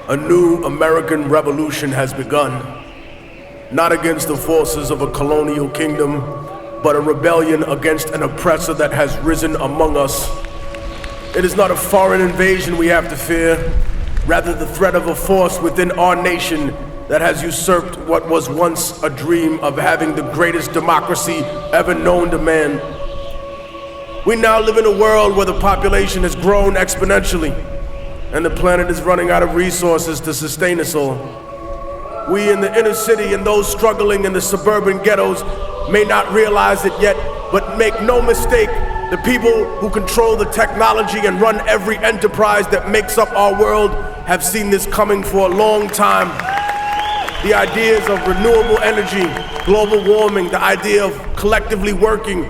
A new American revolution has begun, not against the forces of a colonial kingdom, but a rebellion against an oppressor that has risen among us. It is not a foreign invasion we have to fear, rather the threat of a force within our nation that has usurped what was once a dream of having the greatest democracy ever known to man. We now live in a world where the population has grown exponentially, and the planet is running out of resources to sustain us all. We in the inner city and those struggling in the suburban ghettos may not realize it yet, but make no mistake, the people who control the technology and run every enterprise that makes up our world have seen this coming for a long time. The ideas of renewable energy, global warming, the idea of collectively working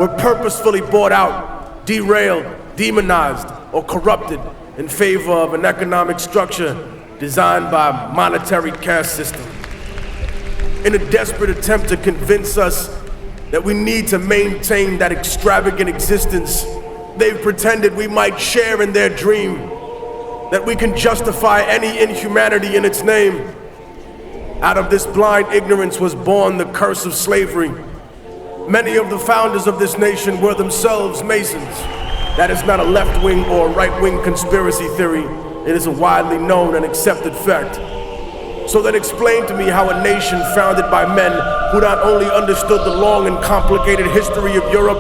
were purposefully bought out, derailed, demonized, or corrupted in favor of an economic structure designed by a monetary caste system. In a desperate attempt to convince us that we need to maintain that extravagant existence, they've pretended we might share in their dream, that we can justify any inhumanity in its name. Out of this blind ignorance was born the curse of slavery. Many of the founders of this nation were themselves Masons. That is not a left-wing or right-wing conspiracy theory. It is a widely known and accepted fact. So then explain to me how a nation founded by men who not only understood the long and complicated history of Europe,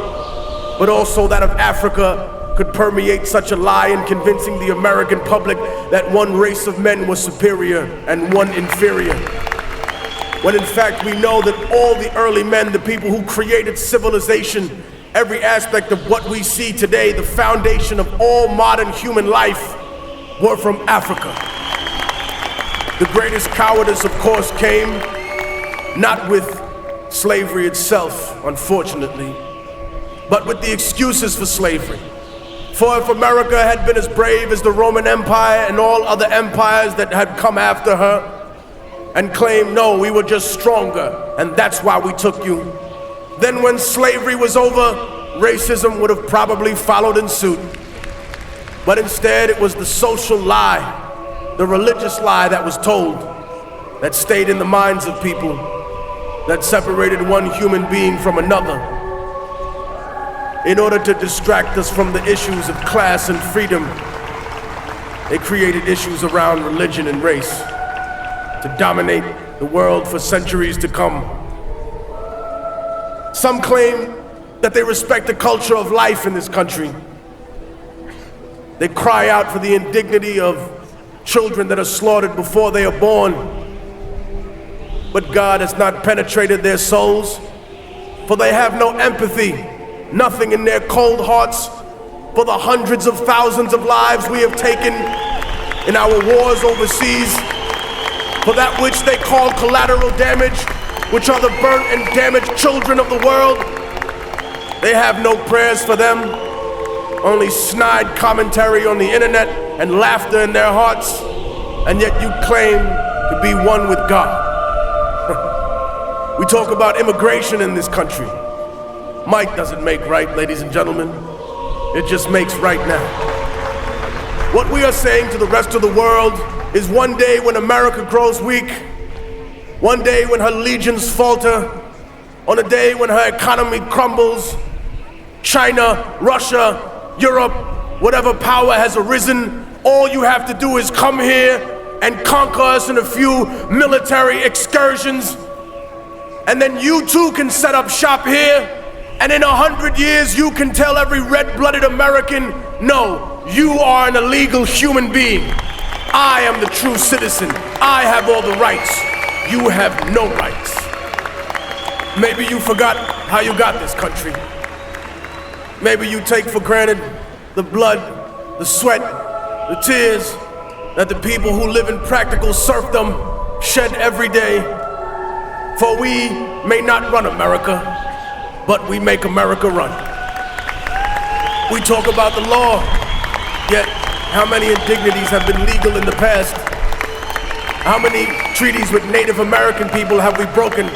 but also that of Africa, could permeate such a lie in convincing the American public that one race of men was superior and one inferior. When in fact we know that all the early men, the people who created civilization, every aspect of what we see today, the foundation of all modern human life, were from Africa. The greatest cowardice, of course, came not with slavery itself, unfortunately, but with the excuses for slavery. For if America had been as brave as the Roman Empire and all other empires that had come after her, and claimed, no, we were just stronger, and that's why we took you, then when slavery was over, racism would have probably followed in suit. But instead, it was the social lie, the religious lie that was told, that stayed in the minds of people, that separated one human being from another, in order to distract us from the issues of class and freedom. They created issues around religion and race to dominate the world for centuries to come. Some claim that they respect the culture of life in this country. They cry out for the indignity of children that are slaughtered before they are born. But God has not penetrated their souls, for they have no empathy, nothing in their cold hearts for the hundreds of thousands of lives we have taken in our wars overseas, for that which they call collateral damage, which are the burnt and damaged children of the world. They have no prayers for them, only snide commentary on the internet and laughter in their hearts, and yet you claim to be one with God. We talk about immigration in this country. Might doesn't make right, ladies and gentlemen. It just makes right now. What we are saying to the rest of the world is one day when America grows weak, one day when her legions falter, on a day when her economy crumbles, China, Russia, Europe, whatever power has arisen, all you have to do is come here and conquer us in a few military excursions, and then you too can set up shop here, and in 100 years you can tell every red-blooded American, no, you are an illegal human being. I am the true citizen. I have all the rights. You have no rights. Maybe you forgot how you got this country. Maybe you take for granted the blood, the sweat, the tears that the people who live in practical serfdom shed every day. For we may not run America, but we make America run. We talk about the law, yet how many indignities have been legal in the past? How many treaties with Native American people have we broken?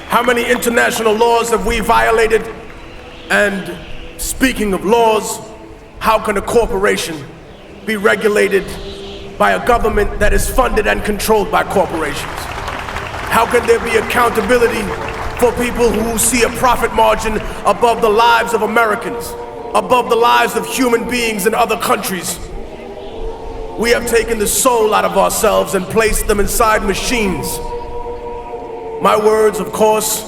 How many international laws have we violated? And speaking of laws, how can a corporation be regulated by a government that is funded and controlled by corporations? How can there be accountability for people who see a profit margin above the lives of Americans, above the lives of human beings in other countries? We have taken the soul out of ourselves and placed them inside machines. My words, of course,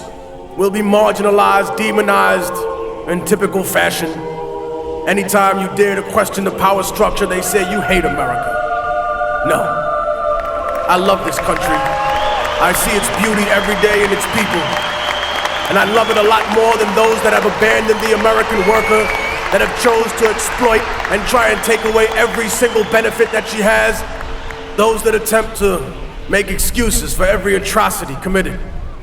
will be marginalized, demonized in typical fashion. Anytime you dare to question the power structure, they say you hate America. No, I love this country. I see its beauty every day in its people. And I love it a lot more than those that have abandoned the American worker, that have chose to exploit and try and take away every single benefit that she has. Those that attempt to make excuses for every atrocity committed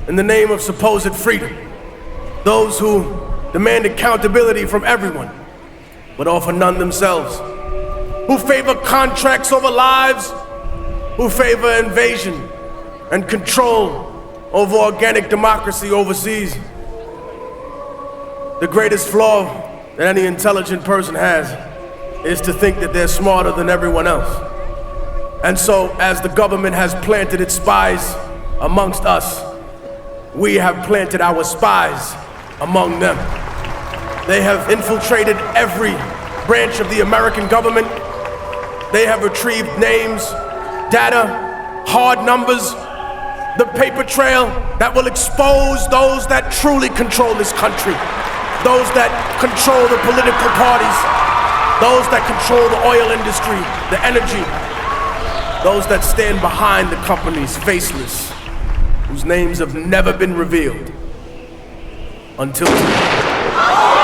in the name of supposed freedom. Those who demand accountability from everyone, but offer none themselves. Who favor contracts over lives, who favor invasion and control over organic democracy overseas. The greatest flaw that any intelligent person has is to think that they're smarter than everyone else. And so, as the government has planted its spies amongst us, we have planted our spies among them. They have infiltrated every branch of the American government. They have retrieved names, data, hard numbers, the paper trail that will expose those that truly control this country, those that control the political parties, those that control the oil industry, the energy, those that stand behind the companies faceless, whose names have never been revealed until today.